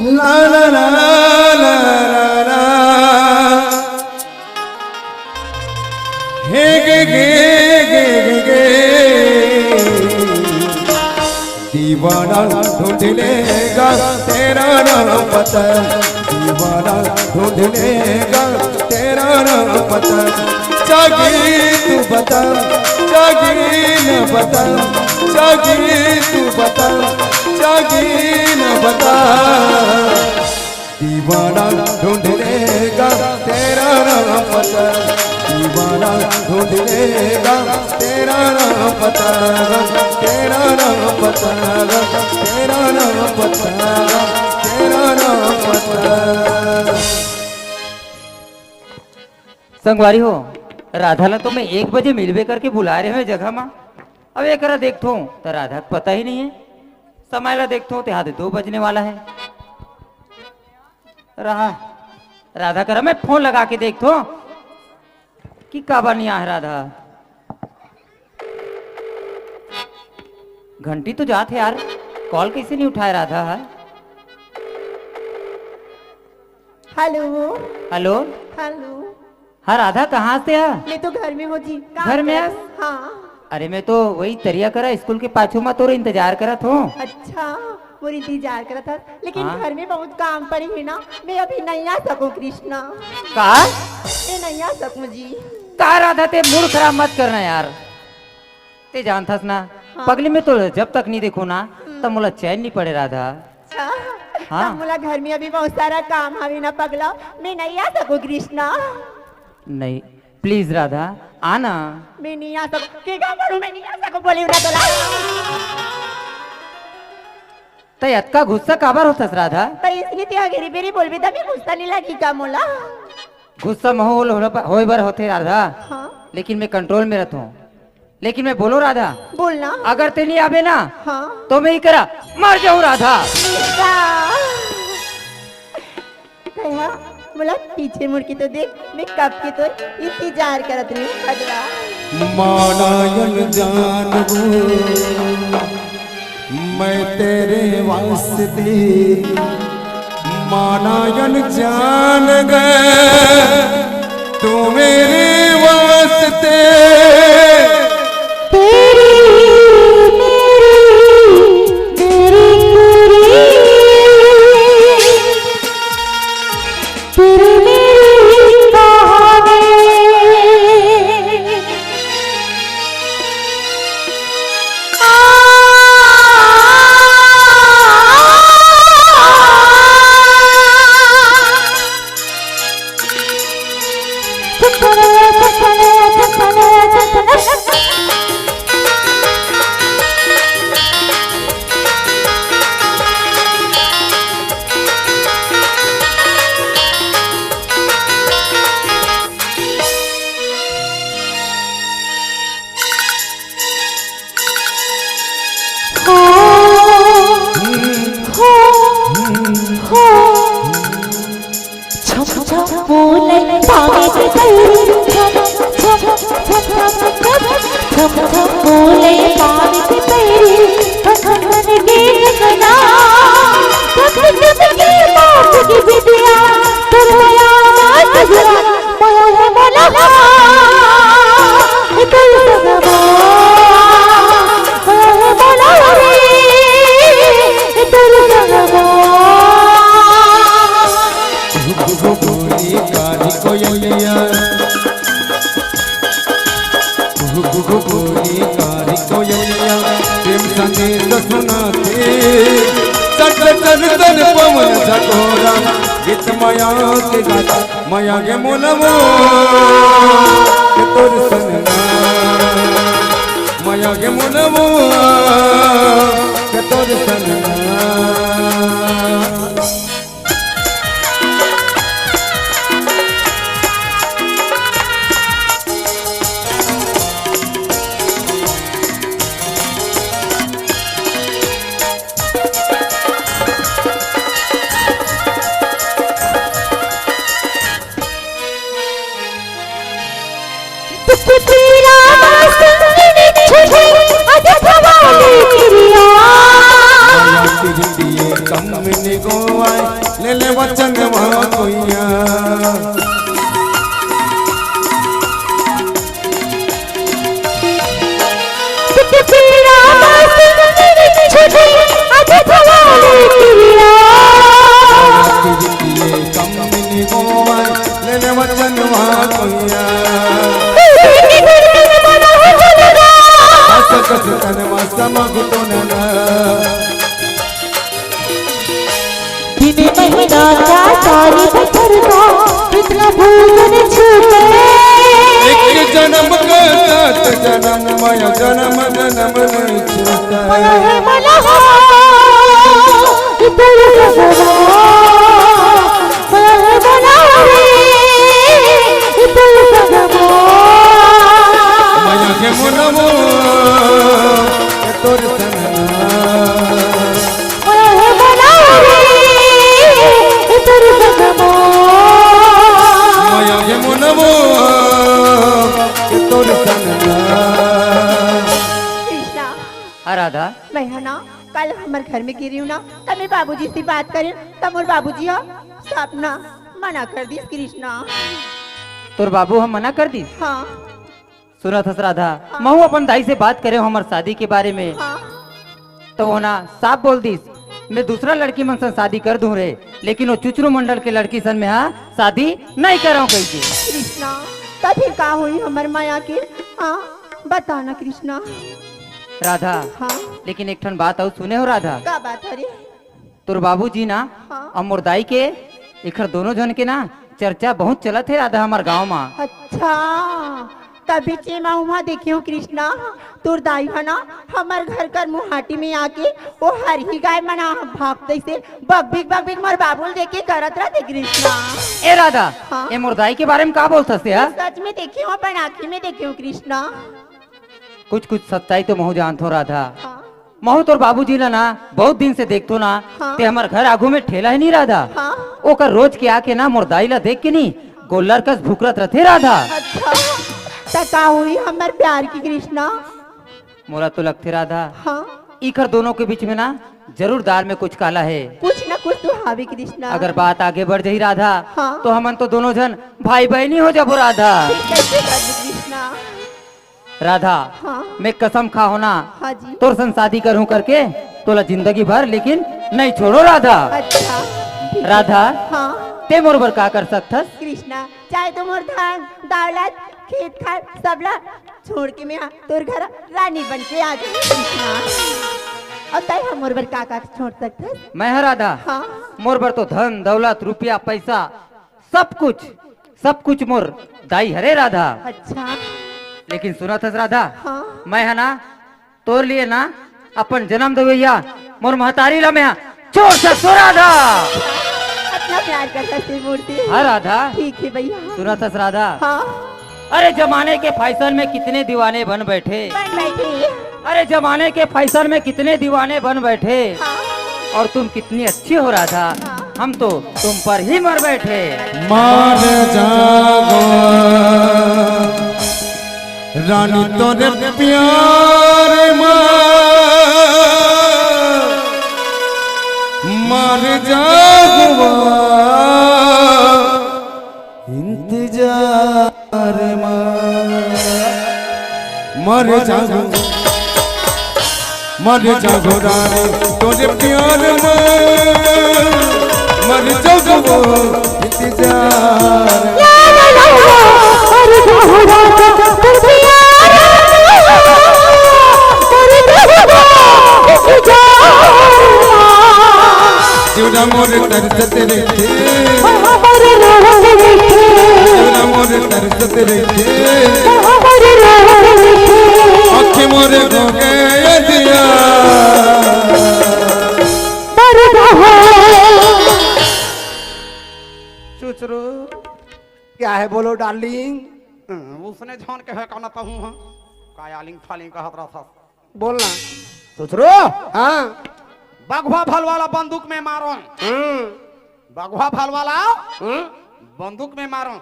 ला ला ला ला ला हे गे गे गे गे दीवाना ढूंढ लेगा तेरा नाम पता, दीवाना ढूंढ लेगा तेरा नाम पता। जागी तू बता, जागी न बता, जागी तू बता, जागी न बता। दीवाना ढूंढ लेगा तेरा नाम पता, दीवाना ढूंढ लेगा तेरा नाम पता, तेरा नाम पता, तेरा नाम पता, तेरा नाम पता। संगवारी हो, राधा तो मैं 1 बजे मिलवे करके बुला रहे हैं जगह में। अब एक देखो तो राधा को पता ही नहीं है। समय ला देखो तो हाथ 2 बजने वाला है। राधा करा मैं फोन लगा के देखो कि काबर नहीं आ राधा। घंटी तो जाते यार, कॉल कैसे नहीं उठाए राधा है। Hello hello hello. हाँ राधा कहाँ से है? मैं तो घर में हूँ जी। घर में है? हाँ। अरे मैं तो वही तरिया करा स्कूल के पाछू में तो इंतजार करा था। अच्छा, वो इंतजार करा था, लेकिन हाँ? घर में बहुत काम पड़ी है ना, मैं अभी नहीं आ सकूँ कृष्णा। का मैं नहीं आ सकूँ जी। का राधा ते मूड खराब मत करना यार। ते जानथस ना, हाँ? पगली में तो जब तक नहीं देखो ना तब मुला चैन नहीं पड़े राधा। अच्छा, हाँ? तब मुला घर में अभी बहुत सारा काम है ना पगला, मैं नहीं आ सकूँ कृष्णा। नहीं प्लीज राधा आना। मैं नहीं आ सकूँ, क्या करूँ, मैं नहीं आ सकूँ, बोली ना तो तय अतका गुस्सा काबर होतस राधा? तो इसलिए ते अगेरी बेरी बोलबी त मैं गुस्सा नहीं लगी का मोला। गुस्सा माहौल होए बर होते राधा। हाँ? लेकिन मैं कंट्रोल में रहता हूँ। लेकिन मैं बोलो राधा, बोलना। अगर ते नहीं आवे ना हाँ? तो मैं ही करा मर जाऊं राधा। कहा बोला पीछे मुड़ के तो देख, मैं कब के तो इंतजार करत रही हूँ पगला। मानायन जान मैं तेरे वास्ते, मानायन जान गए तू मेरे वास्ते। पवन झकोरा गीत माया के गाता माया के मोनमो के तोर सनना माया के मोनमो के तोर सनना। कम मिनी गोवाई ले ले वचन वहाँ कोइया कम मिनी गोवाई ले ले वचन वहाँ कोइया कस तनवा समग तो नना दिन महीना का सारी बचर का इतना भूलन छूटे एक जन्म का सात जन्म माया जन्म जन्म नहीं छूटा माया है मला इधर सजना माया है मला इधर सजना माया के मुनमो तोर सनना माया है मला इधर सजना माया के मुनमो तोर सनना कृष्णा हाँ राधा मैं है ना कल हमारे घर में गिरी हूँ ना तब मैं बाबूजी से बात करें तब मोर बाबूजी हो सपना मना कर दी कृष्णा। तोर बाबू हम मना कर दी हाँ सुना था राधा महू अपन दाई से बात करे हमार शादी के बारे में हाँ तो वो ना साफ बोल दी मैं दूसरा लड़की मन से शादी कर दूं रे लेकिन वो चुचरू मंडल के लड़की सन में हाँ शादी नहीं कराऊं कही के कृष्णा तब फिर का हुई हमार माया के हाँ बताना कृष्णा। राधा हाँ लेकिन एक ठन बात और सुने हो राधा का बात है रे। तोर बाबूजी ना हाँ। और मोर दाई के एखर दोनों जन के ना चर्चा बहुत चलत है राधा हमार गांव में। अच्छा तभी चेमा उमा देखी हूँ कृष्णा तोर दाई है ना हमार घर कर मुहाटी में आके वो हर ही गाय मना भागते से बग बिग मोर बाबुल देखे करत रहते कृष्णा। ए राधा हाँ। ए मोर दाई के बारे में का बोलत से हा? सच में देखी हूँ अपन आँखी में देखी हूँ कृष्णा। कुछ कुछ सच्चाई तो महू जानत हो राधा हाँ महू तोर बाबूजी ला ना बहुत दिन से देखतो ना हाँ। ते हमार घर आगू में ठेला ही नहीं राधा हाँ ओकर रोज के आके ना मोर दाई ला देख के नहीं गोल्लर कस भूकरत रहते राधा। अच्छा तका हुई हमार प्यार की कृष्णा। मोरा तो लगते राधा हाँ इखर दोनों के बीच में ना जरूर दाल में कुछ काला है। कुछ ना कुछ तो हावी कृष्णा। अगर बात आगे बढ़ जाई राधा हाँ। तो हमन तो दोनों जन भाई बहनी हो जाबो राधा। फिर कैसे कर दूं कृष्णा। राधा हाँ मैं कसम खा होना हाँ जी तोर संग शादी करूं करके तोला जिंदगी भर लेकिन नहीं छोड़ो राधा। अच्छा ठीक है। राधा हाँ ते मोर बर का कर सकथस कृष्णा चाहे तुम और धन दौलत खेत खार सबला छोड़ के मैं तोर घर रानी बन के आ जाऊँ कृष्णा। और तय हम और बर का छोड़ सकते हैं? मैं है राधा हाँ मोर बर तो धन दौलत रुपया पैसा सब कुछ मोर दाई हरे राधा। अच्छा लेकिन सुना था राधा हाँ मैं है ना तोर लिए ना अपन जन्म दवैया मोर महतारी ला मैं छोड़ सकतो राधा। अपना प्यार करता है मूर्ति। हाँ राधा ठीक है भैया। सुना था राधा हाँ अरे जमाने के फैशन में कितने दीवाने बन बैठे बन बैठे। अरे जमाने के फैशन में कितने दीवाने बन बैठे हाँ और तुम कितनी अच्छी हो राधा हम तो तुम पर ही मर बैठे। मार जागो रानी तोरे प्यार मार जागो इंतजार मर जागो रानी तोरे प्यार मर जागो इंतजार जीवना मोर तरसत रहते जीवना मोर तरसत रहते आँखें मोर हो गए दिया चुचरू क्या है बोलो डार्लिंग। उसने झोन के है कौन कहूँ हाँ कायालिंग फालिंग कहत रहा था बोलना चुचरू। हाँ बगवा फल वाला बंदूक में मारो बगवा फल वाला बंदूक में मारो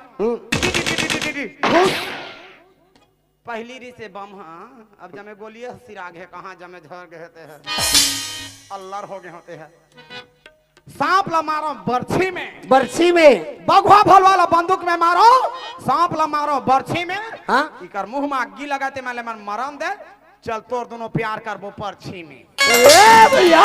पहली री से बम हाँ अब जमे गोलियां सिराग है कहाँ जमे झर गए हैं अल्लाह हो गए होते हैं सांप ला मारो बर्छी में, बर्छी में बघवा भल वाला बंदूक में मारो, सांप ला मारो बर्छी में। हाँ इकर मुंह में अग्गी लगाते मैंने मन मरन दे, चल तोर दोनों प्यार कर वो पर्ची में। ए भैया,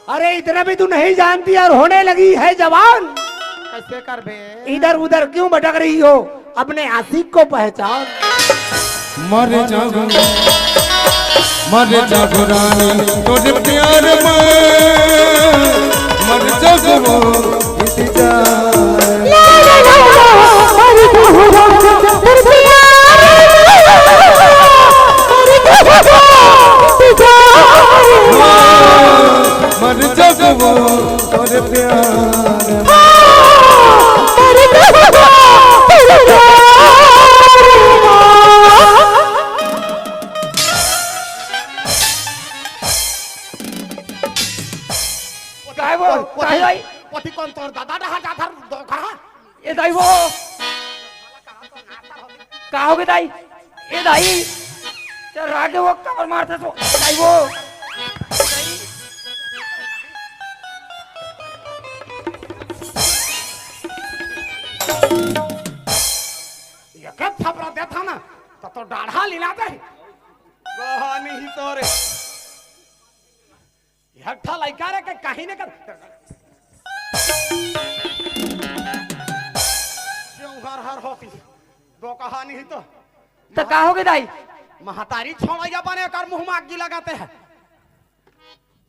अरे इतना भी तू नहीं जानती और होने लगी है जवान। कैसे कर बे? इधर उधर क्यों भटक रही हो, अपने आशिक को पहचान। मर जागो रानी तोरे प्यार में, मर जागो इंतजार। मर जागो तोरे प्यार में। पति कौन तोर दादा डहा जाधर धोखा? ए दाई वो का हो गए दाई? ए दाई चल रागे वो कवर मारते तो दाई वो ये क्या थपरा दे था ना तो डाढ़ा लीला दे कहानी ही तोरे हट्ठा लइका रे के कहीं ने कर क्यों हर हर होती दो कहानी ही तो का हो गए दाई? महतारी छोड़ा बने कर मुंह में अग्गी लगाते हैं।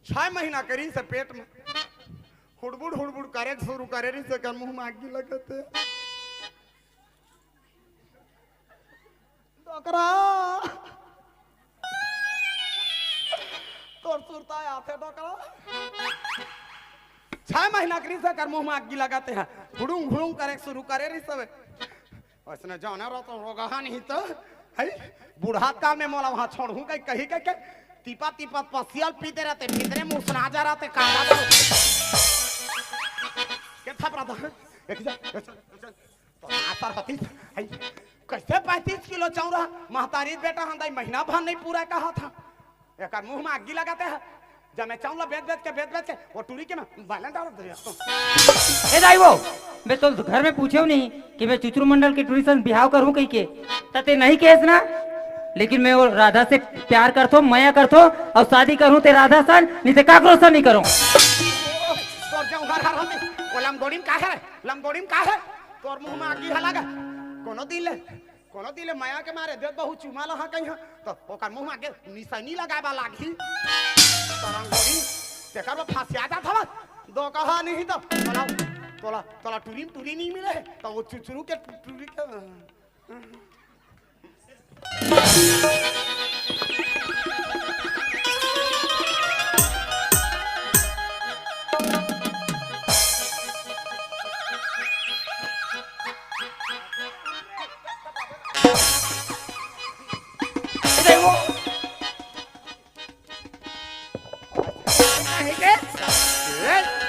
6 महीना करी से पेट में हुड़बुड़ करे शुरू करे रही से कर मुंह में अग्गी लगाते हैं। डोकरा तोर सुरता आते डोकरा 6 महीना करी से कर मुंह में अग्गी लगाते हैं। हुड़ुंग हुड़ुंग करे शुरू करे रही सब उसने जाना रहा तो रोगा नहीं तो है बूढ़ा काल में मोला वहां छोड़ू कहीं कहीं कहीं टीपा टीपा पसियल पीते रहते भीतरे मुंह सुना जा रहते काला क्या थपरा था तो आसर होती है कैसे 35 किलो चौरा महतारी बेटा हंदाई महीना भर नहीं पूरा कहा था एक मुंह में अग्गी लगाते हैं जब मैं चाहूंगा बेच के वो टूरी के मैं बालन डाल दे। ए दाई वो मैं तो घर में पूछे नहीं कि मैं चुचरू मंडल के टूरी संग बिहाव करूं कहीं के तते नहीं केस ना, लेकिन मैं वो राधा से प्यार करतो मया करतो और शादी करूं ते राधा सन नहीं ते काकरो सन नहीं करूं। तोर जो घर हर होते वो लमगोड़ीम का है तोर मुंह में अग्गी हलागा कोनो दिले माया के मारे देख बहु चुमा लहा कहीं तो ओकर मुंह में आगे निशानी लगाबा लागी तरंगोड़ी तेकर फांसिया जा था दो कहा नहीं तो तोला टूरी नहीं मिले तो वो चुचरू के टूरी के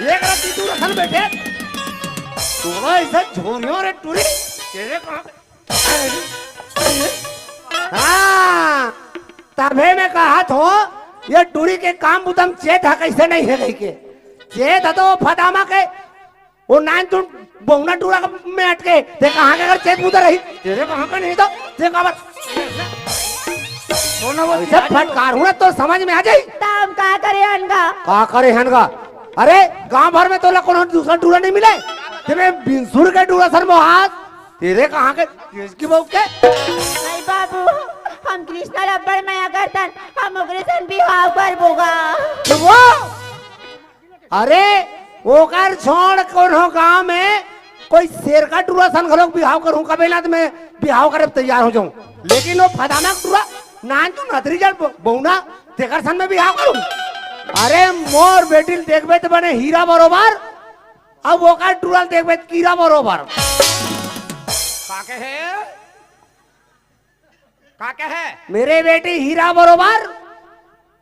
एक राती तू रखल बैठे तोरा ऐसा झोरियों रे टूरी तेरे कहां हाँ तबे मैं कहा तो ये टूरी के काम बुतम चेत है कैसे नहीं है कहीं के चेत है तो फदामा के वो नान तू बहुना टूरा में अटके ते कहां के अगर चेत बुता रही तेरे कहां का नहीं तो ते का दोनों वो सब फटकार हुआ तो समझ में आ जाई तब का करे हनगा अरे गांव भर में तो कोनो दूसरा टूरा नहीं मिले तेरे बिनसुर के टूरा सर मोहात तेरे कहां के की बहू के नहीं बाबू हम कृष्णा रब्बड़ माया करतन हम ओकरे सन बिहाव करबोगा वो अरे वो कर छोड़ कोनो गांव में कोई शेर का टूरा सन घरों बिहाव करूं कबे ना तो मैं बिहाव करे तैयार हो जाऊं, लेकिन वो फदाना टूरा नान तू नदरी जल बहुना तेकर सन में बिहाव करूं। अरे मोर बेटिल देखबे तो बने हीरा बरोबर अब वो का टूरा देखबे कीड़ा बरोबर काके है मेरे बेटी हीरा बरोबर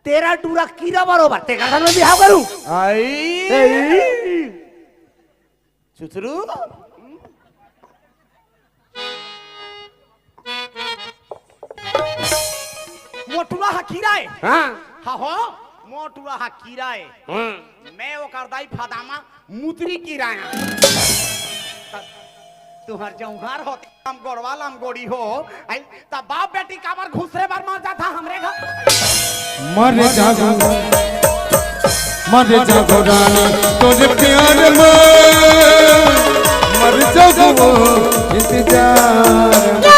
तेरा टूरा कीड़ा बरोबर तेकर सन में बिहाव करूं। चुचरू मोटुआ हा कीड़ा है हाँ हा हो मोटुआ हा किराए मैं ओकर दाई फदामा मुतरी किराया तुहर जौहार होती हम गोड़वाल हम गोड़ी हो आई तब बाप बेटी काबर घुसरे बार मर जाता हमरे घर मर जागो रानी तोरे प्यार में मर जागो इंतजार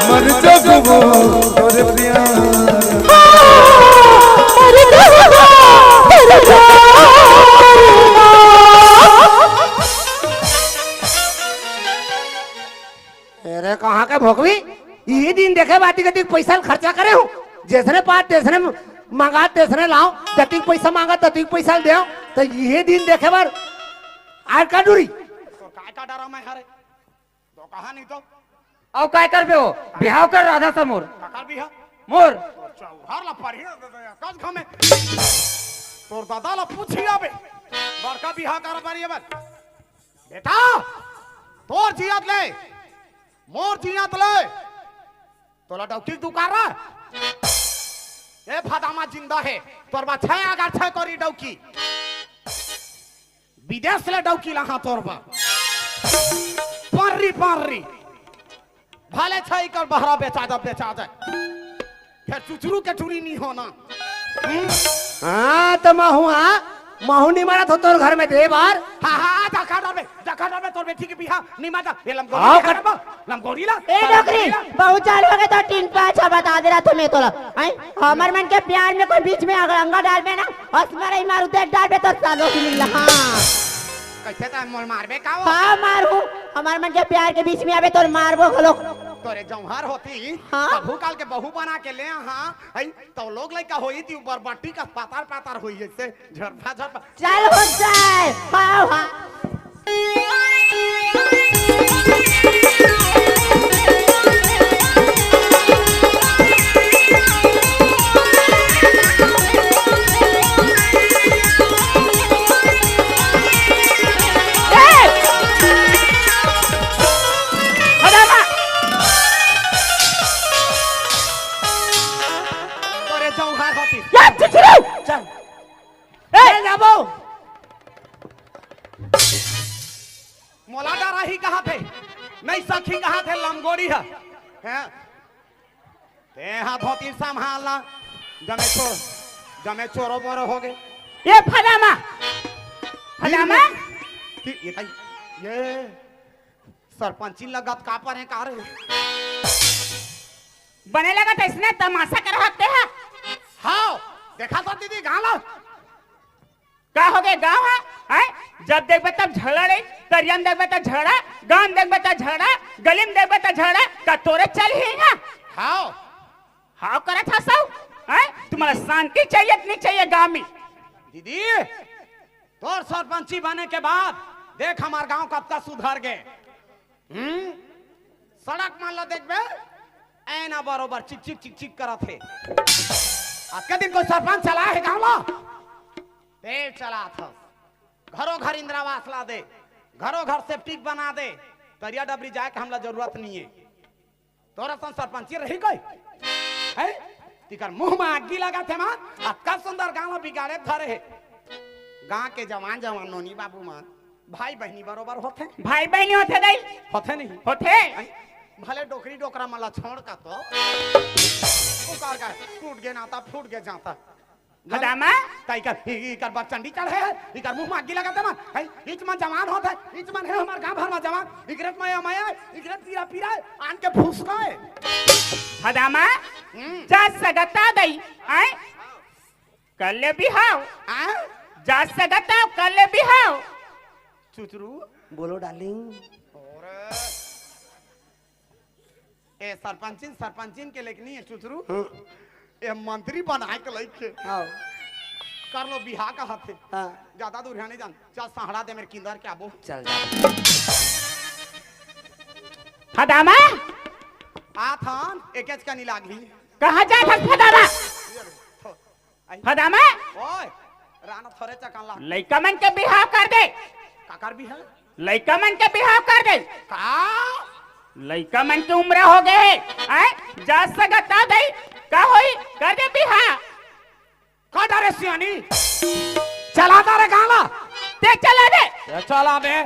मर जागो तोरे प्यार अरे कहाँ के भोकवी ये दिन देखे बाती गति पैसा खर्चा करे हूँ जैसने पात तैसने मांगा तैसने लाओ जतिक पैसा मांगा ततिक पैसा दे तो ये दिन देखे बार आज का दूरी तो काय का डरा मैं हरे तो कहा नहीं तो और काय कर बे हो बिहाव कर राधा सा मोर काकर भी है मोर चौहार ला पढ़ी कस घमे तोर दादा ला पूछी आबे बड़का बिहा कर पारी बस बेटा तोर जियत ले मोर जियत ले तोला डॉक्टर दुकान रहा ए फदामा जिंदा है तोर बा छय अगर छय करी डौकी विदेश ले डौकी लहा तोर बा पारी भले छय कर बहरा बेचा जाए फिर चुचरू के टूरी नहीं होना हाँ तो महू नहीं मारा तो तोर घर में दे बार हाँ जखा डरबे तोर बेटी के बिहा नहीं माता ये आओ लमगोरी ला ए डोकरी बहुत चालू हो गए तो 3 5 बता दे रहा था मैं तोला हमर मन के प्यार में कोई बीच में अगड़ंगा डालबे ना असमरे मारू ते डालबे तो सालो की लीला हां कैसे ता मोल मारबे का हां मारू हमार मन के प्यार के बीच में आबे तो मारबो खलो तोरे जौहार होती हाँ? बहू काल के बहू बना के ले हां हई तो लोग लइका होई थी ऊपर बट्टी का पातार होई जैसे झरफा चल हो जाए हां हां तोरे जौहार होती चल ए जाबो मोला डरा ही कहा थे नहीं सखी कहा थे लमगोरी है हैं? ते हाथ धोती संभालना जमे चोरो बोरो हो गए ये फदामा ये सरपंची लगत का पर है का रे बने लगा तो इसने तमाशा कर सकते हैं हाँ देखा तो दीदी गाँव का हो गए गाँव है जब देखबे तब झगड़ा रे करियम देखबे तो झगड़ा गांव देखबे तो झगड़ा गली में देखबे तो झगड़ा का तोरे चल ही ना हाँ हाउ करा था सब है तुम्हारा शांति चाहिए नहीं चाहिए गांव में दीदी तोर सरपंची बने के बाद देख हमार गांव कब तक सुधर गए सड़क मान लो देखबे ऐना बरोबर चिक चिक करा थे आज के दिन कोई सरपंच चला है गांव ला पेड़ चला था घरों घर इंदिरावास ला दे घरों घर सेप्टिक बना दे तरिया डबरी जाए के हमला जरूरत नहीं है तोरा सन सरपंची रही गई है तिकर मुंह में आगी लगा थे मां अक्का सुंदर गांव बिगाड़े धरे है गांव के जवान नोनी बाबू मां भाई बहनी बरोबर होते भाई बहनी होते नहीं होते नहीं होते भले डोकरी डोकरा मला छोड़ का तो उकार का टूट गए नाता फूट गए जाता फदामा इकर बचंडी चढ़े है इकर मुंह में आगी लगाते मन है इच मन जवान होता है इच मन है हमार गांव भर में जवान इकरत माया इकरत पीरा पीरा आन के फुसका है फदामा जा सगता गई आए कल बिहाव जा सगता कल बिहाव चुचरू बोलो डार्लिंग ए सरपंचिन के लेकनी है चुचरू ए मंत्री बनाए के लइके आओ कर लो बिहा का हाथ है हाँ ज्यादा दूर है नहीं जान चल सहारा दे मेरे किंदर के आबो चल जा फदामा आथान एकेच का नी लागली कहाँ जा था फदामा फदामा ओए राना थोड़े चकान ला लइका मन के बिहाव कर दे काकर भी है लड़का मन के बिहाव कर दे का लड़का मन के उम्र हो गए हैं जा सकता दे का होई कर दे बिहाव का डरे सियानी चलाता रे गाना ते चला दे ये चला बे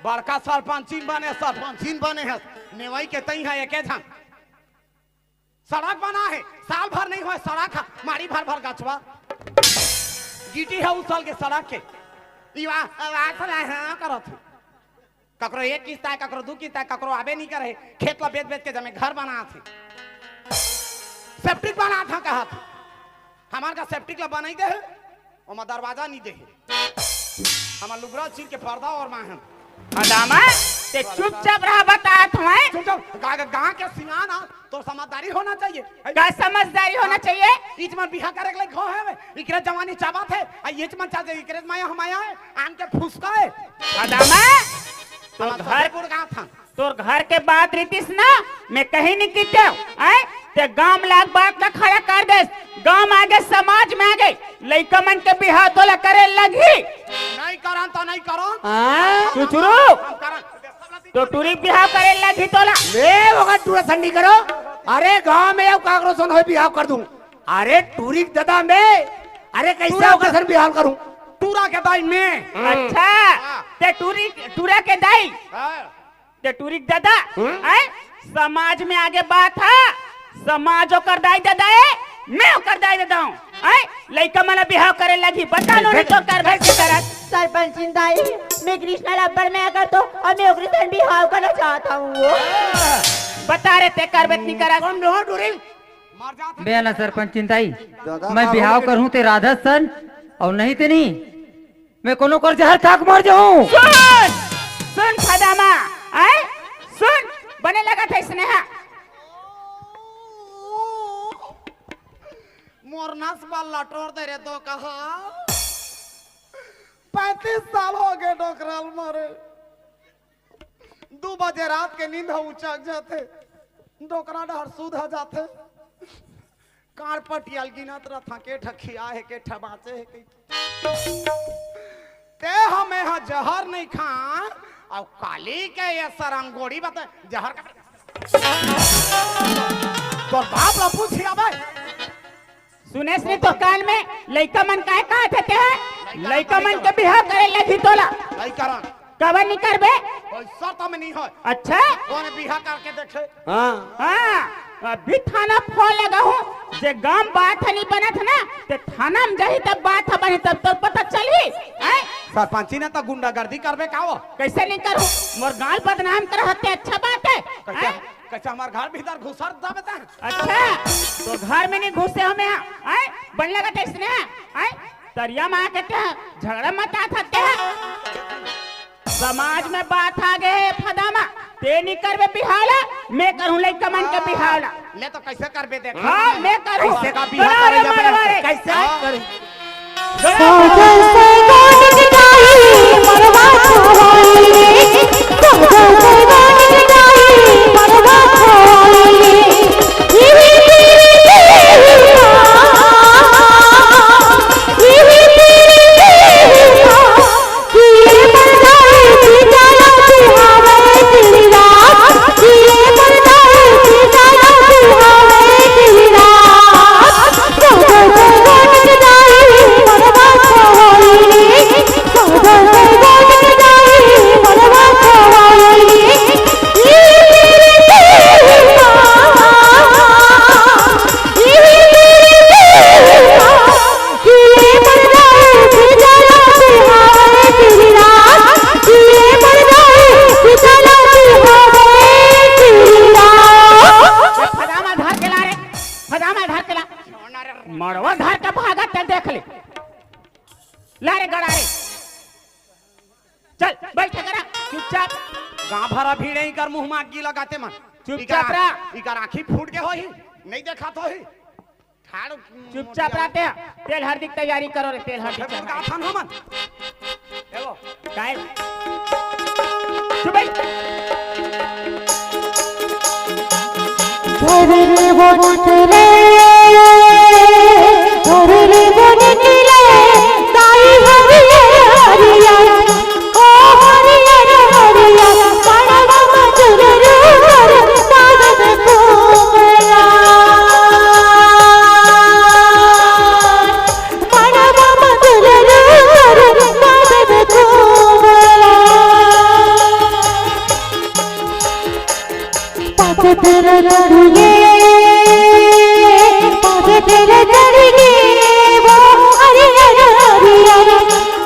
बड़का सरपंचीन बने है नेवाई के तई है एके झन सड़क बना है साल भर नहीं हुआ सड़क है मारी भर भर गछवा गिटी है उस साल के सड़क के इवा आवाज है करत ककरो एक किस्ता है ककरो दो किस्ता है ककरो आबे नहीं करे खेत ला बेच बेच के जमे घर बना थे सेप्टिक बना था कहा था हमार का सेप्टिक ला बनाई दे और दरवाजा नहीं दे हमार लुगरा चीर के पर्दा और माहन अदामा ते चुपचाप रहा बता तुम्हें चुपचाप गांव के सियाना तो समझदारी होना चाहिए का समझदारी होना चाहिए इच मन बिहा करे के लिए घो है इकरे जवानी चाबत है आ ये मन चाहे इकरे माया हमाया है आन के फुसका है अदामा तो हमार घर सदरपुर गांव था तोर घर के बात रीतिस ना मैं कहीं नहीं कीते हैं ते गांव लाग बात ना खड़ा कर दे गांव आगे समाज में आगे लइका मन के बिहाव तोला करे लगी नहीं करन तो नहीं करो चुचुरू हम करन तो टूरी बिहाव करे लगी तोला ले वगैरह टूरा संडी करो अरे गांव में अब कागरो सुन हो बिहाव कर दूं अरे टूरी दादा में अरे कैसे होकर सर बिहाव करूं टूरा के दाई में अच्छा ते टूरा के दाई ते टूरी दादा हैं समाज में आगे बात है समाज ओकर दाई दादा है मैं ओकर दाई दादा हूं हैं लइका मन बिहाव करे लगी बता लो नहीं तो कर भाई से करत सरपंच दाई मैं कृष्णा लब्बड़ में आकर तो और मैं ओकरे साथ बिहाव करना चाहता हूँ वो बता रहे ते कर नहीं करत कौन हो टूरी मर जाता बे ना सरपंच चिंताई मैं बिहाव करूं ते राधा सन और नहीं ते नहीं मैं कोनो कर जहर खाक मर जाऊं सुन खदामा हैं सुन बने लगा था स्नेहा मोरनास बाल लटोर दे रे तो कहा 35 साल हो गए डोकराल मारे 2 बजे रात के नींद उचक जाते डोकरा डहर सूद हो जाते कार पटियाल गिनत रहा के ठखिया है के ठबाचे है के ते हमें हा जहर नहीं खा और काली के ये सरंगोड़ी बता जहर का तो बाप ला पूछिया भाई सुने से तो कान में लइका मन काहे कहते थे लइका मन के बिहाव करे लगी तोला नहीं करन कबर नहीं करबे कोई शर्त में नहीं है अच्छा कौन बिहा करके देखे हां हाँ अभी थाना फोन लगा हूँ जे गांव बात नहीं बना था ना ते थाना में जाही तब बात बनी तब तो पता चली सरपंची ने तो गुंडागर्दी करबे का हो कैसे नहीं करूँ मोर गाल बदनाम कर हत्या अच्छा बात है कैसे कैसे हमार घर भीतर घुसर दबता है अच्छा तो घर में नहीं घुसे हमें आए बन लगा था इसने आए तरिया में आके झगड़ा मत आते समाज में बात आ गए फदामा ते नहीं करबे बिहावला मैं करूं लइका मन के बिहावला ले तो कैसे करबे देख हाँ मैं करूं कैसे का बिहाव करे जाबे कैसे करे साजन से गान गाई मरवा छवाई साजन से गान गाई मरवा छवाई मरवा घर का भागा ते देख ले लारे गड़ारे चल बैठ करा चुपचाप गांव भरा भीड़ ही कर मुंह मागी लगाते मन चुपचाप रह इकर आंखी फूट के होई नहीं देखा तो ही ठाड़ चुपचाप रहते तेल हल्दी की तैयारी करो रे तेल हल्दी का थान हमन एगो काय चुप बैठ धरले बोनकले धरले बोनकले दाई हरिया हरिया ओ हरिया पाँच तेरे लड़िए पाँच तेरे लड़िए वो हरियर हरियर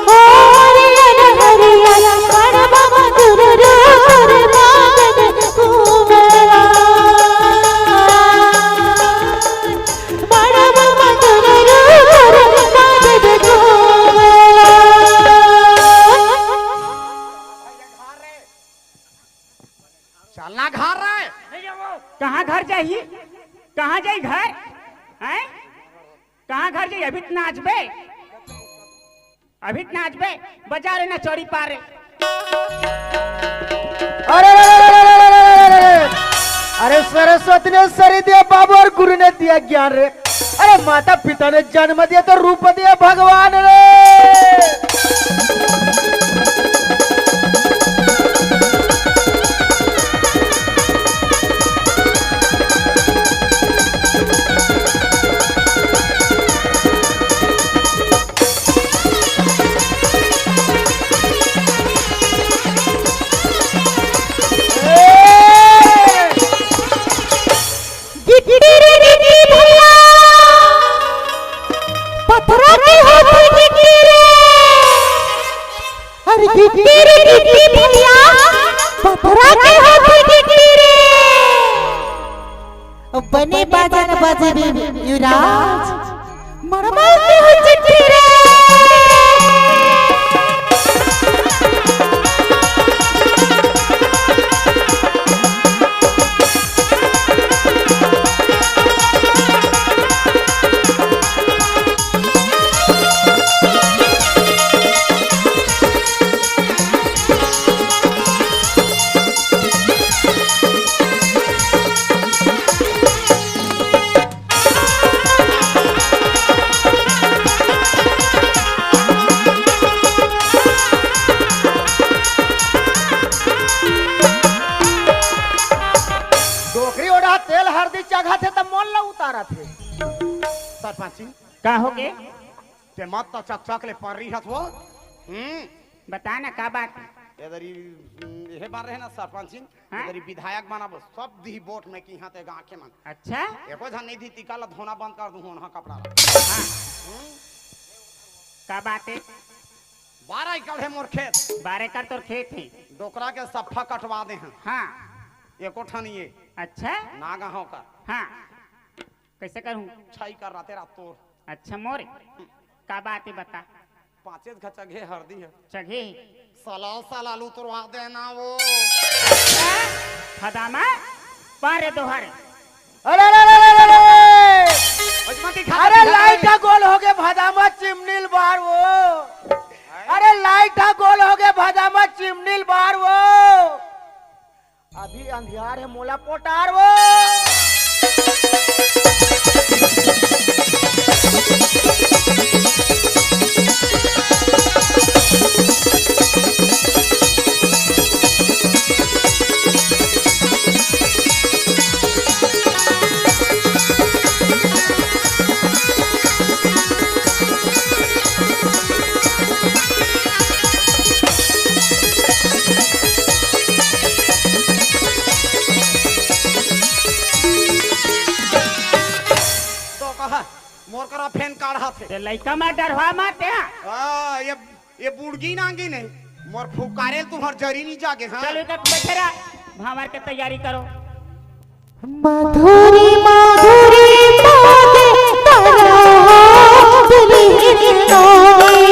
ओ हरियर हरियर बड़ बाबा दूर दूर मांगन घूमला बड़ बाबा दूर दूर मांगन घूमला चलना घर रहा है। कहाँ घर जाइए? कहाँ जाई घर? हैं? कहाँ घर जाइए? अभी नाचबे, अभी नाचबे, बजा रहे ना चौड़ी पारे। अरे अरे सरस्वती ने सरी दिया बाबू और गुरु ने दिया ज्ञान रे। अरे माता पिता ने जन्म दिया तो रूप दिया भगवान रे। पत्थरों की होती गिट्टी रे, अरे गिट्टी रे गिट्टी भैया, पत्थरों की होती गिट्टी रे। बने बाजा न बाजे भी युवराज, मरमर की हो चिट्ठी रे। का हो गए? ते मत तो चक ले पर रही हथो। बता ना का बात? इधर ये बार रहे ना सरपंच सिंह, इधर विधायक बना बस सब दी वोट में की हाथे गांके मन। अच्छा एको झन नहीं दी टिका ला धोना बंद कर दूं हां कपड़ा। का बात है? 12 एकड़ है मोर खेत, 12 एकड़ तोर खेत है, डोकरा के सफा कटवा दे हैं। हाँ एको ठनिए अच्छा नागा हो कर। हाँ कैसे करूं? छाई कर रहा तेरा तोर। अच्छा मोरे का बात है बता। 5 घचगे हरदी है चगे साल आलू तुरवा देना वो खदामा पारे दोहरे। अरे अरे लाइट का गोल हो गए भदामा चिमनील बार वो। अरे लाइट का गोल हो गए भदामा चिमनील बार वो। अभी अंधियार है मोला पोटार वो। मोर करा फैन काढ़ा थे ते लइका में डरवा माते हैं। ये बुड़गी नांगी नहीं मोर फुकारे तुम्हार जरी नहीं जागे। हाँ चलो इधर बैठे रहा, भावर के तैयारी करो। मधुरी मधुरी बातें तारा दिल नोई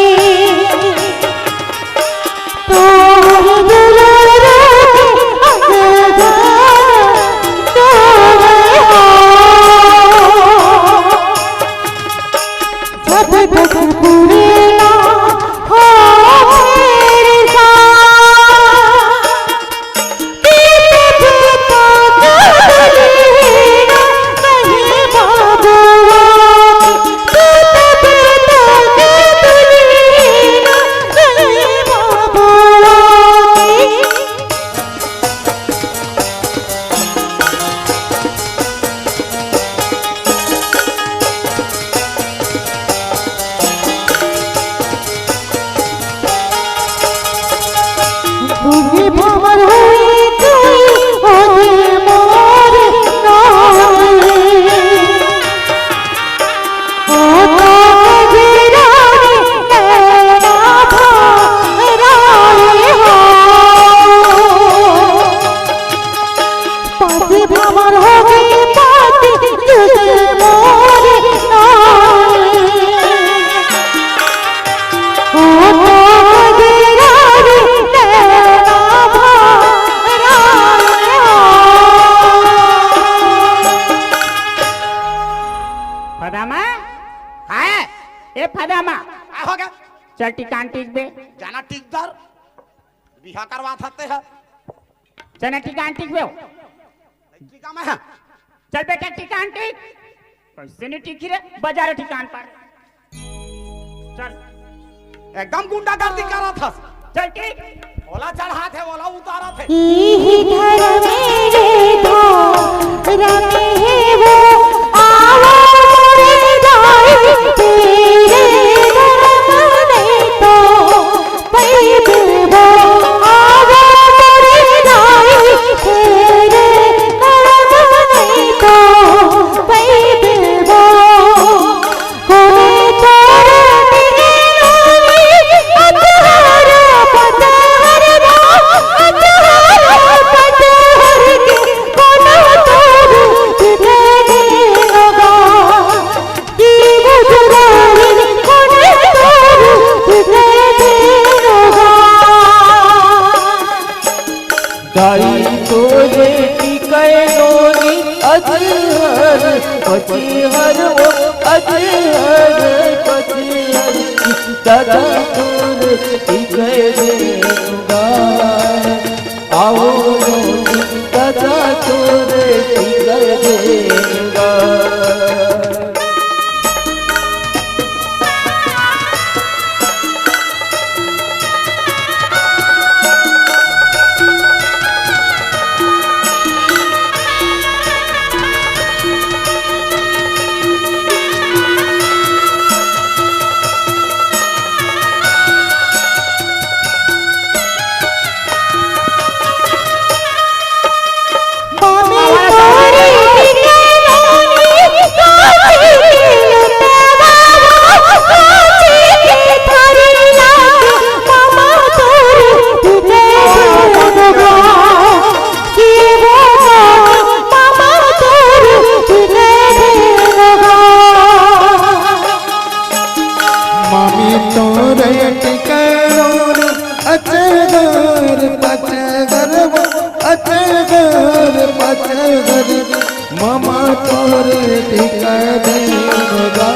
तोर दुलारा अंगदा तोरे जब तक पूरे ना हो मेरे साथ नहीं बाबू फदामा है ए फदामा हो गया चल टिकान टिक बे जाना टिकदार बिहा करवा सकते हैं चल टिकान टिक बे टीका में है चल बेटा टिकान टिक कैसे नहीं टिकी रे बाजार ठिकान पर चल एकदम गुंडागर्दी कर रहा था चल टिक ओला चढ़ा थे ओला उतारा थे दाई तोरे टिकाए नोनी अजहर पचहर वो अजहर पचहर दादा तोरे टिकाए देगा आओ नोनी दादा तोरे टिकाए देगा मामा तोरे टिका देगा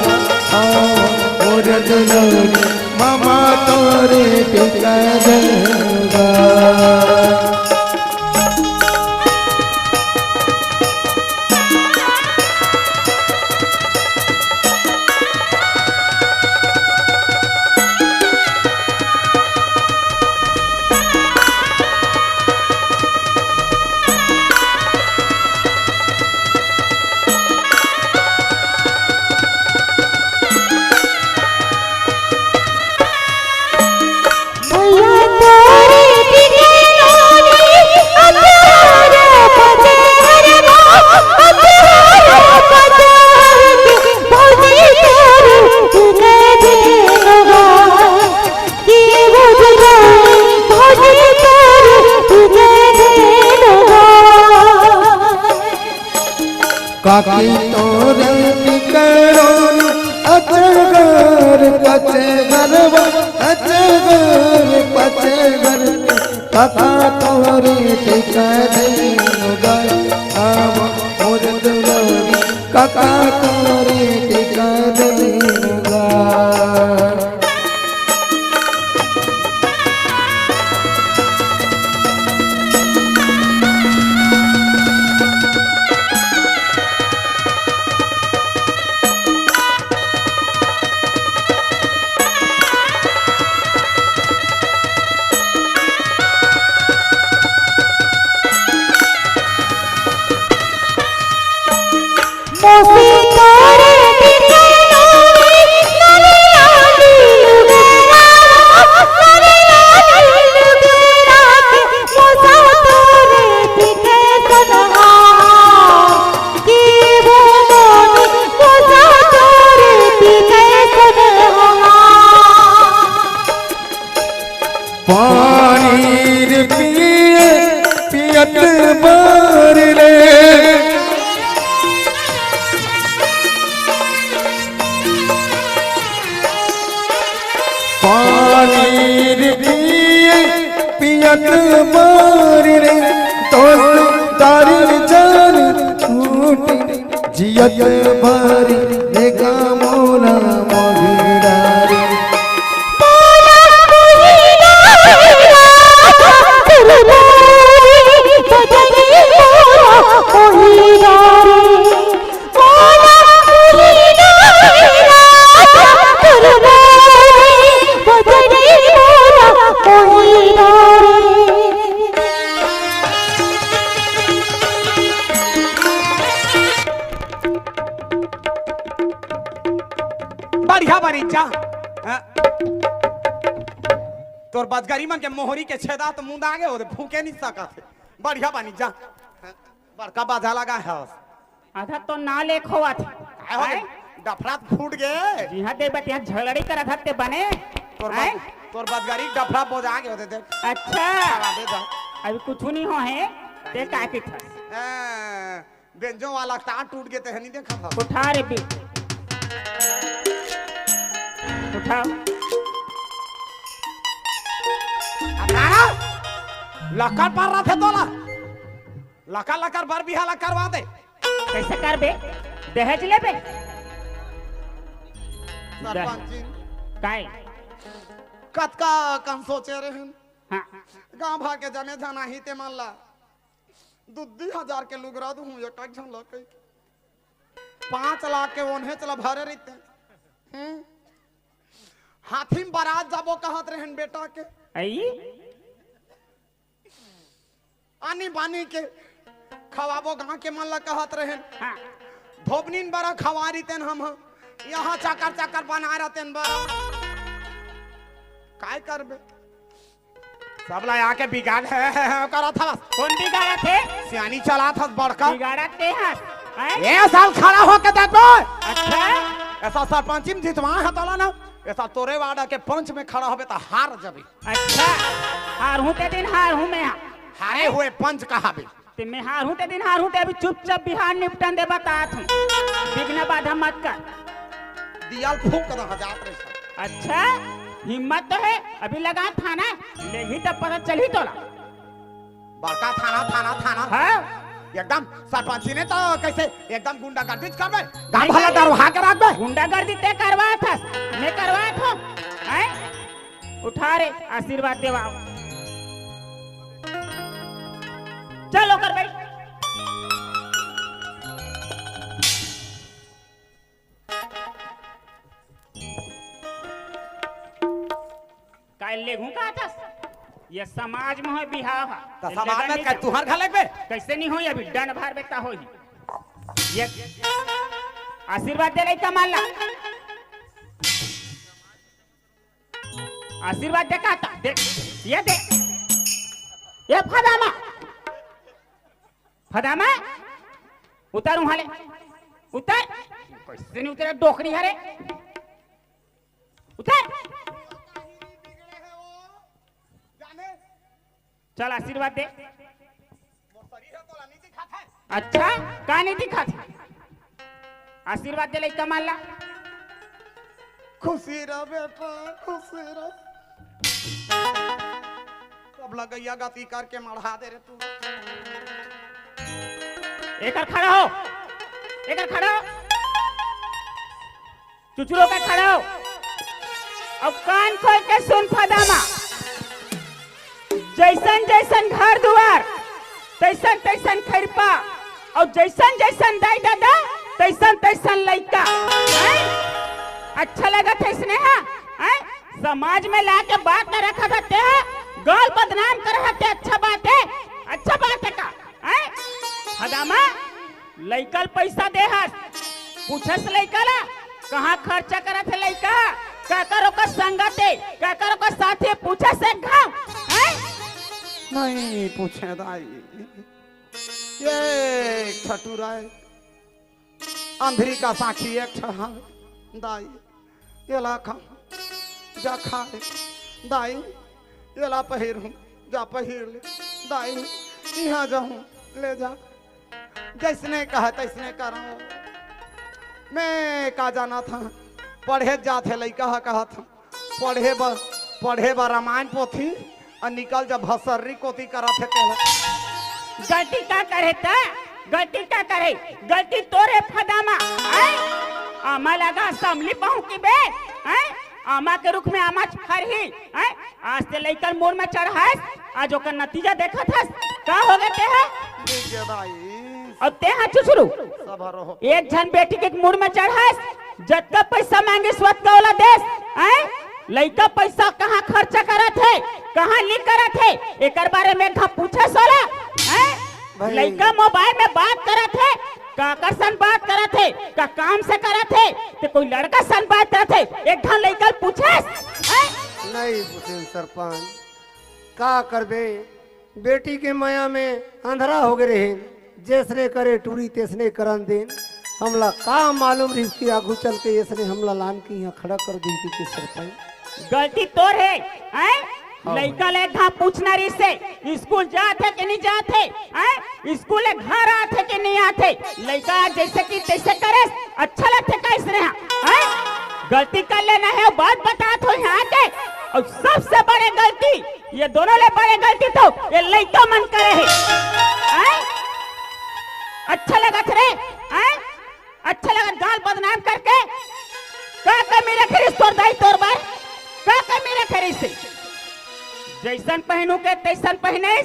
और दुलोरी मामा तोरे टिका देगा काकी तोरे टिकरोनी अचगर पचगर अचगर पचगर काका तोरे टिकरेगा आव मोर दुलोरी काका तोरे टिकरेगा पानीर पिए पियत बार ले जियत बारी रे दोस्त तारी जान छूटी जियत बारी देखा मोना मोहिरारी बढ़िया बनी जा तोर बजगरी मन के मोहरी के छेदा तो मुंह आगे हो फूके नहीं सकत है। बढ़िया बनी जा बड़का बाजा लगा है आधा तो ना लेख होवा थी डफरात फूट गए जी हाँ दे बतिया झगड़ी कर आधा ते बने आए? तोर बजगरी डफरा बोझा के होते थे अच्छा दे जा अभी कुछ नहीं हो है ते का के था बेंजो वाला तार टूट गए थे नहीं देखा था उठा रे भी उठाओ नाना लकर पर रहा थे तोला लकर भर बिहाला करवा दे कैसे कर बे दहेज ले बे सरपंच जी काय कत का कम सोचे रहे हाँ गांव भाग के जने जाना ही ते मान ला 2,000 के लुगरा दूं एक एक झन लके 5 लाख के ओन्हे चला भरे रहते हाथी में बारात जाबो कहत रहन बेटा के आई आनी बानी के खवाबो गांव के मन ला कहत रहन हाँ धोबनीन बड़ा खवारी तेन हम यहाँ चाकर चाकर बना रहते बड़ा काय करबे सबला आके बिगाड़ करा था बस कौन बिगाड़ा थे सियानी चला था बड़का बिगाड़ा ते हैं आए? ये साल खड़ा होके देखो अच्छा ऐसा सरपंच में जितवा है तोला ना ऐसा तोरे वाड़ा के पंच में खड़ा होबे तो हार जबी अच्छा हार हूँ ते दिन हार हूँ मैं हारे हुए पंच कहाबे ते मैं हार हूँ ते दिन हार हूँ ते अभी चुपचाप बिहार निपटन दे बतात हूँ बिगना बाधा मत कर दियाल फूक रहा जात रे सब अच्छा हिम्मत तो है अभी लगा थाना ले ही तब पता चल ही तोला बड़का थाना हाँ एकदम सरपंच ने तो कैसे एकदम गुंडागर्दी करबे गांव भला डरवा के रखबे गुंडागर्दी ते करवा था मैं करवा था हैं उठा रे आशीर्वाद देवा चलो कर भाई काल ले घूं का था ये समाज में है बिहाव तो समाज में तुहर घर लगबे कैसे नहीं होई अभी डंड भार बेटा होई ये आशीर्वाद दे लइका मान ला आशीर्वाद दे का था दे ये दे ये फदामा उतारू हाले उतर कैसे नहीं उतरे डोकरी हरे उतर चल आशीर्वाद दे अच्छा का नहीं दिखा था आशीर्वाद दे लइका मान ला खुशी रह बेटा खुशी रह सब लगैया गति करके मढ़ा दे रे तू एकर खड़ा हो चुचुरो का खड़ा हो अब कान खोल के सुन फदामा जैसन जैसन घर दुआर तैसन तैसन खैरपा और जैसन जैसन दाई दादा तैसन तैसन लइका अच्छा लगा था इसने हाँ समाज में लाके बात न रखा था ते गाल बदनाम कर रहा थे अच्छा बात है का हदामा लइकल पैसा दे हस पूछस लइकला कहाँ खर्चा करा थे लइका का करो का संगते का करो का साथे पूछा से घाव नहीं पूछे दाई ये ठटूरा अंधरी का साखी एक ठहा दाई ये ला खा जा खा ले दाई ये ला पहिर हूँ जा पहिर ले दाई यहाँ जाऊँ ले जा जैसने कहा तैसने करा मैं का जाना था पढ़े जाते लइका कहा था पढ़े बा रामायण पोथी और निकल जा भसरी कोती करा थे कहला गलती का करे ता गलती का करे गलती तोरे फदामा हैं आमा लगा समली पहुं की बे हैं आमा के रुख में आमा फरही हैं आज ते लेकर मोर में चढ़ास आज ओकर नतीजा देखा था का हो गए ते है अब ते हाँ चुचरू सब रहो एक जन बेटी के मुड़ में चढ़ास जत्ता पैसा मांगे स्वत का वाला देश हैं लइका पैसा कहाँ खर्चा करत है कहाँ लिख करत है एकर बारे में घा पूछे सोला हैं लइका मोबाइल में बात करत है काकर सन बात करत है का काम से करत है ते कोई लड़का सन बात करत है एक घा लइका पूछे नहीं पूछे सरपंच का करबे बेटी के माया में अंधरा हो गए रहे जैसने करे टूरी तेसने करन देन हमला का मालूम रही कि आगू चल के इसने हमला लान की यहाँ खड़ा कर दी थी कि सरपंच गलती तोर है हैं लइका ले घा पूछना रही से स्कूल जाते कि नहीं जाते हैं स्कूल घर आते कि नहीं आते लइका जैसे कि तैसे करे अच्छा लगते कैसे हैं गलती कर लेना है बात बता तो यहाँ के और सबसे बड़े गलती ये दोनों ले बड़े गलती तो ये लइका मन करे है अच्छा लगा थे हैं अच्छा लगा गाल बदनाम करके का कमी रखे तोर दाई तोर बार का कमी रखे से जैसन पहनू के तैसन पहने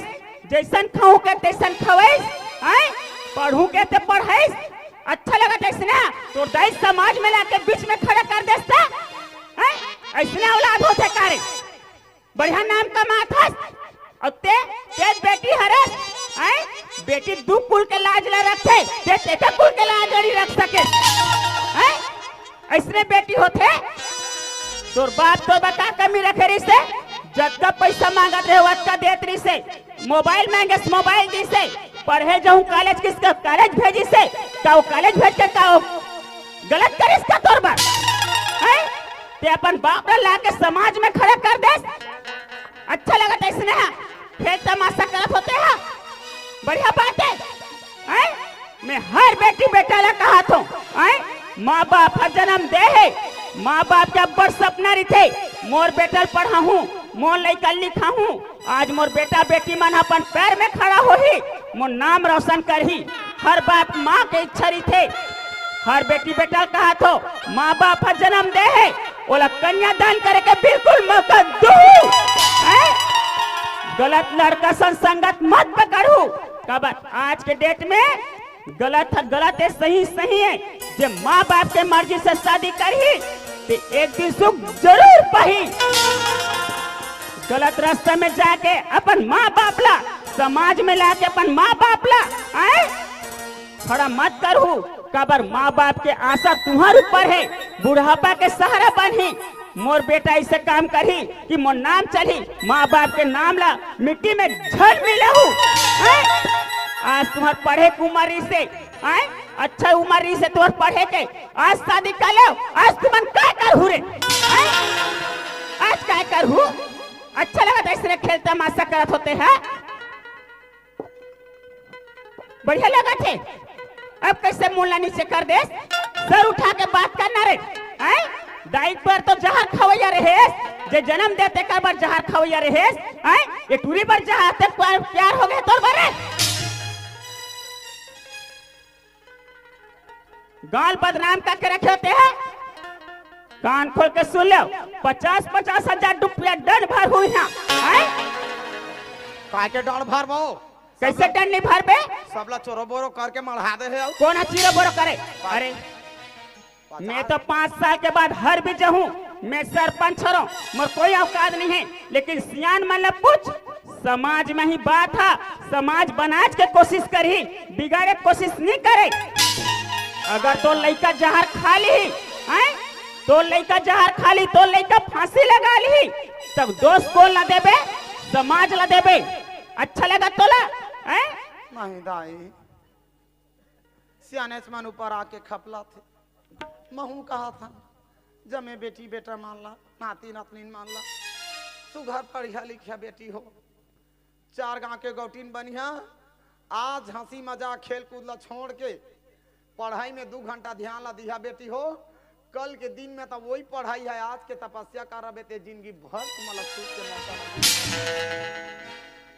जैसन खाऊ के तैसन खवेस हैं पढ़ू के ते पढ़ाई अच्छा लगा तैसे ना तोर दाई समाज में लाके बीच में खड़ा कर देता हैं ऐसे औलाद होते करे बढ़िया नाम कमाता और तेज बेटी हरस हैं बेटी दू कुल के लाज ला रखे ते तेका कुल के लाज नहीं रख सके हैं ऐसने बेटी होते तोर बाप तो बता कमी रखे रही से जब का पैसा मांगत रहे वत का देत रही से मोबाइल मांगे मोबाइल दी से पढ़े जाऊं कॉलेज किसका कॉलेज भेजी से का वो कॉलेज भेज के का गलत करिस का तोर बाप हैं ते अपन बाप ला के समाज में खड़ा कर दे अच्छा लगा तैसे ना खेल तमाशा करत होते हैं बढ़िया बात है मैं हर बेटी बेटा ला कहा तो माँ बाप का जन्म दे है माँ बाप के बड़ सपना रही थे मोर बेटा पढ़ा हूँ मोर लइका लिखा हूँ आज मोर बेटा बेटी मन अपन पैर में खड़ा हो ही मोर नाम रोशन कर ही हर बाप माँ के इच्छा रही थे हर बेटी बेटा कहा तो माँ बाप का जन्म दे है बोला कन्यादान करे के बिल्कुल मौका दो गलत लड़का संगत मत पकड़ू कब आज के डेट में गलत है गलत है सही सही है जब माँ बाप के मर्जी से शादी करी तो एक दिन सुख जरूर पाही गलत रास्ते में जाके अपन माँ बाप ला समाज में लाके अपन माँ बाप ला खड़ा मत करू कबर माँ बाप के आशा तुम्हारे ऊपर है बुढ़ापा के सहारा बनी मोर बेटा ऐसे काम करी कि मोर नाम चली माँ बाप के नाम ला मिट्टी में झड़ मिले हूँ आज तुम्हार पढ़े की उम्र से अच्छा उम्र से तुम्हार पढ़े के आज शादी कर लो आज तुम क्या करू रे आज क्या करू अच्छा लगा ऐसे खेल तमाशा करत होते हैं बढ़िया लगा थे अब कैसे मुल्ला नीचे कर दे सर उठा के बात करना रे दाई पर तो जहर खवैया रहे जे जन्म देते का बार जहर खवैया रहे ये टूरी पर जहाते प्यार हो गए तोर बारे गाल बदनाम करके रखे होते हैं कान खोल के सुन लो 50-50 हजार रुपया दंड भर हुई है काके दंड भर बो कैसे दंड नहीं भर बे सबला चोरो बोरो करके मढ़ा दे है कौन चीरो बोरो करे अरे मैं तो 5 साल के बाद हर भी जाऊं मैं सरपंच हूँ मोर कोई औकात नहीं है लेकिन सियान मतलब पूछ समाज में ही बात है समाज बनाज के कोशिश करी बिगाड़े कोशिश नहीं करे अगर तो लड़का जहर खा ली तो लड़का जहर खा ली तो लड़का फांसी लगा ली तब दोस्त को ला देबे समाज ला देबे अच्छा लगा तोला नहीं दाई सियाने मन ऊपर आके खपला थे महू कहा था जब मैं बेटी बेटा मान ला नाती नातनी मान ला तू घर पढ़िया लिखिया बेटी हो 4 गांव के गौटीन बनिया आज हंसी मजाक खेल कूद ला छोड़ के पढ़ाई में 2 घंटा ध्यान ला दिया बेटी हो कल के दिन में तो वही पढ़ाई है, आज के तपस्या कर रहे थे जिंदगी भर तुम्हारा सूख के मौका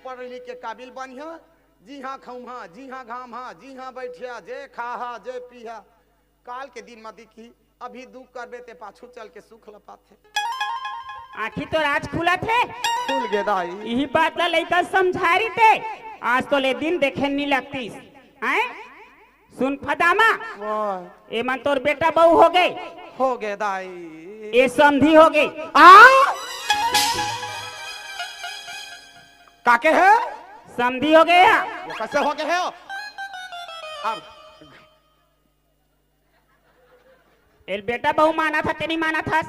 पढ़ लिख के काबिल बनिया। जी हाँ खाऊं हाँ, जी हाँ घाम हाँ, जी हाँ बैठिया, जे खा हा जे पिया। काल के दिन में दिखी अभी दुख करबे ते पाछू चल के सुख लपाथे। आखी तो आज खुला थे, खुल गे दाई। यही बात ला लइका समझा रही थे। आज तो ले दिन देखे नहीं लगती हैं। सुन फदामा, ए मन तोर बेटा बहू हो गए दाई। ये समधी हो गई। काके है समधी हो गया। वो कैसे हो गए हो? अब एल बेटा बहू माना था तेरी माना था।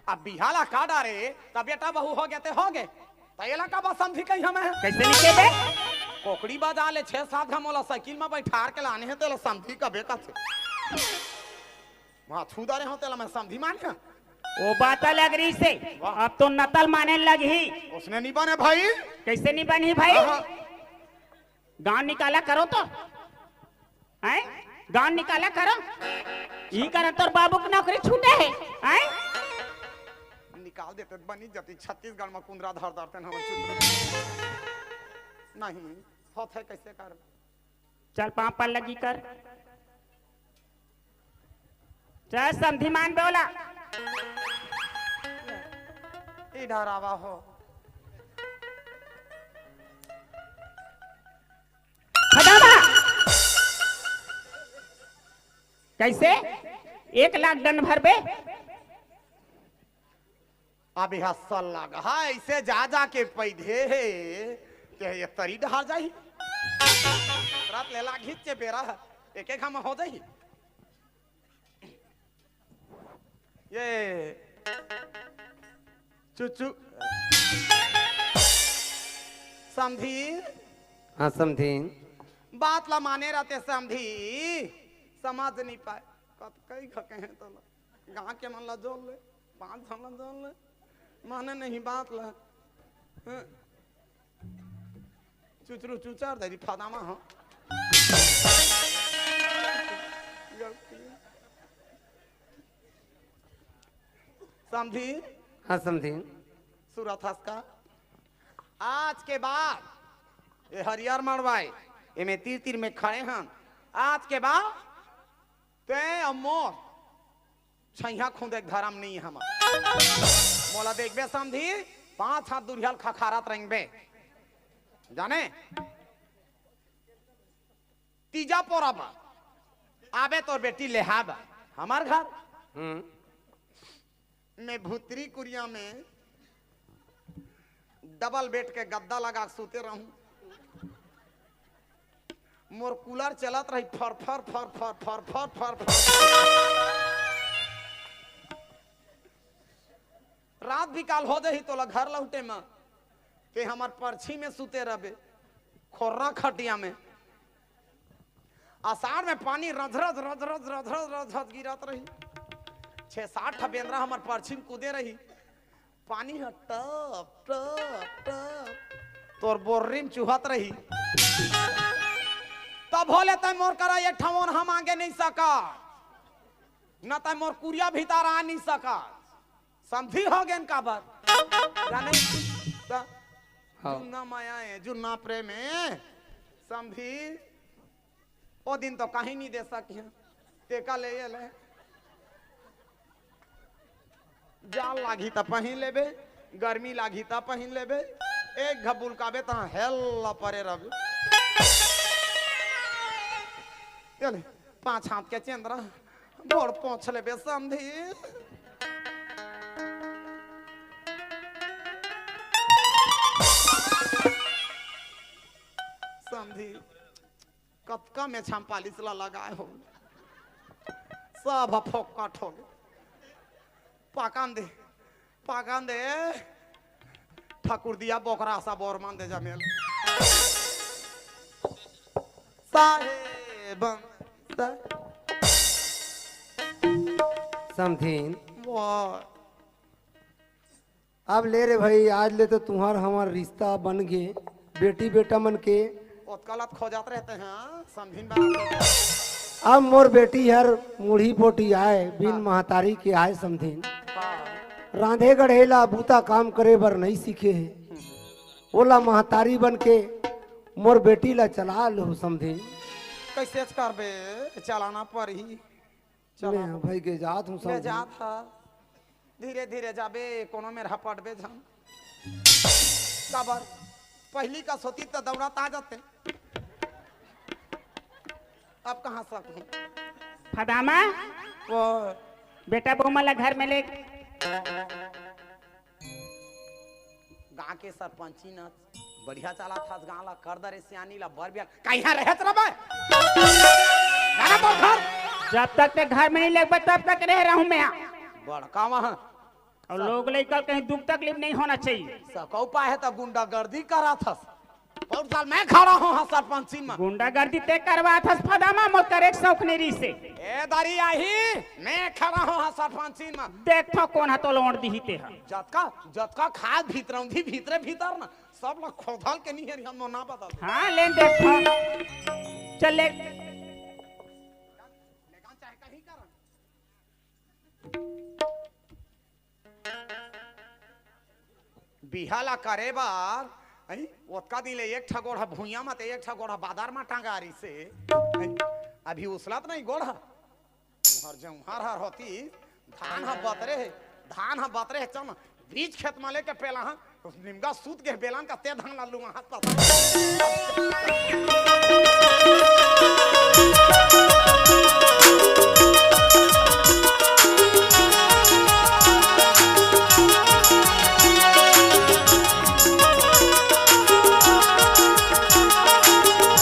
अब बिहाला का डारे तब बेटा बहू हो गए ते हो गए। तैला का बात समझी कहीं हमें कैसे निके बे? कोकड़ी बाजा ले 6-7 घमोला साइकिल में बैठार के लाने हैं तेला समझी का बेका थे। वहां छूदारे हो तेला मैं समझी मान गया। वो बात अलग रही से, अब तो नकल माने लगी। उसने नहीं बने भाई। कैसे नहीं बनी भाई? गांव निकाला करो तो हैं, गांव निकाला करो। ये कर तोर बाबू की नौकरी छूटे है हैं? निकाल देते बनी जाती। छत्तीसगढ़ में कुंदरा धर धरते हम नहीं होत है कैसे कर। चल पाँव पर लगी कर। चल समधी मान बोला इधर आवा हो। खदामा कैसे 1 लाख दंड भर बे? अभी हसल लगा है ऐसे जा जा के पैधे है के ये तरी ढार जाही। रात लेला घिचे बेरा एक एक हम हो जाही। ये चुचू समझी। हाँ समझी। बात ला माने रहते समझी, समझ नहीं पाए। कत कई खके हैं तो गांव के मन ला जोड़ ले, 5 हम ला जोड़ ले, माने नहीं बात ला। चुचरू चुचार दे फदामा हो। समझी। हाँ समझी। सूरत हंसका आज के बाद ये हरियर मरवाए ये में तीर तीर में खड़े हैं। आज के बाद ते अमोर छैया खुद एक धर्म नहीं है हमारा। मोला देखबे समझी 5 हाथ दुरियाल खखारत रहेंगे जाने। तीजा पोरा बा आबे तो बेटी लेहाब हमार घर मैं भूतरी कुरिया में डबल बेड के गद्दा लगा सूते रहूं। मोर कूलर चलत रही फर फर फर फर फर फर फर फर। रात भी काल हो जाही तो घर लौटे में के हमार परछी में सूते रहे खोर्रा खटिया में। आषाढ़ में पानी रझरझ रझरझ रझरझ रझरझ गिरत रही। 6-7 बेंद्रा हमार परछी में कूदे रही। पानी है टप टप टप तोर बोर्री में चुहत रही। तब बोले तय मोर करा ये ठमोन हम आगे नहीं सका न तय मोर कुरिया भीतर आ नहीं सका। समझी हो गए इनका बात जाने जुन्ना माया है जुन्ना प्रेम है। समझी ओ दिन तो कहीं नहीं दे सकी तेका ले ले जाल लागी त पहिन लेबे, गर्मी लागी त पहिन लेबे, एक घबुल काबे त हेल परे रबे। चले 5 हाथ के चंद्रा बोड़ पहुंच लेबे समझी। समझी कतका में छाम पालिस ला लगाए हो सब फोकट हो गए। पाकान दे ठाकुर दिया बोकरा सा बोर मान दे जमेल साहेब समझीन। वाह अब ले रे भाई आज ले तो तुम्हार हमार रिश्ता बन गए बेटी बेटा मन के। उत्कलत खो जाते रहते हैं समझीन बात। अब मोर बेटी हर मुढ़ी पोटी आए बिन महतारी के आए समझिन रांधे गढ़ेला बूता काम करे बर नहीं सीखे है ओला महतारी बन के मोर बेटी ला चला लो समझिन कैसे करबे चलाना पड़ी मैं भाई के जात हूँ मैं समझिन जात था धीरे धीरे जाबे कोनो में रह पड़बे जम काबर पहली का सोती तो दौड़ात आ जाते अब कहाँ सकूं फदामा वो बेटा बहुमला घर में ले गांव के सरपंची न बढ़िया चला था गांव ला कर दरे सियानी ला बर बिया कहीं रहत रबे गाना तो घर जब तक ते घर में नहीं लगबे तब तक रह रहा हूँ मैं बड़का वहां और लोग लेकर कहीं दुख तकलीफ नहीं होना चाहिए सकौ पाए तो गुंडागर्दी करा था बहुत साल मैं खड़ा हूँ हाँ सरपंची में गुंडागर्दी ते करवा था फदामा मत करे शौकनेरी से ए दारी आई मैं खड़ा हूँ हाँ सरपंची में देखो कौन है तो लौट दी ते है जतका खाद भीतरौंधी भीतरे भीतर ना सब लोग खोदल के नहीं है हम ना बता हाँ ले देखो चल ले चाहे कहीं कर बिहाला करे बार ओतका दिले एक ठा गोड़ा भूया मत एक ठा गोड़ा बाजार में टांगारी से अभी उसलत नहीं गोड़ा हर जम हर हर होती धान हा बतरे चम बीज खेत में लेके पेला हा निमगा सूत के बेलन का ते धान लालू हाथ पता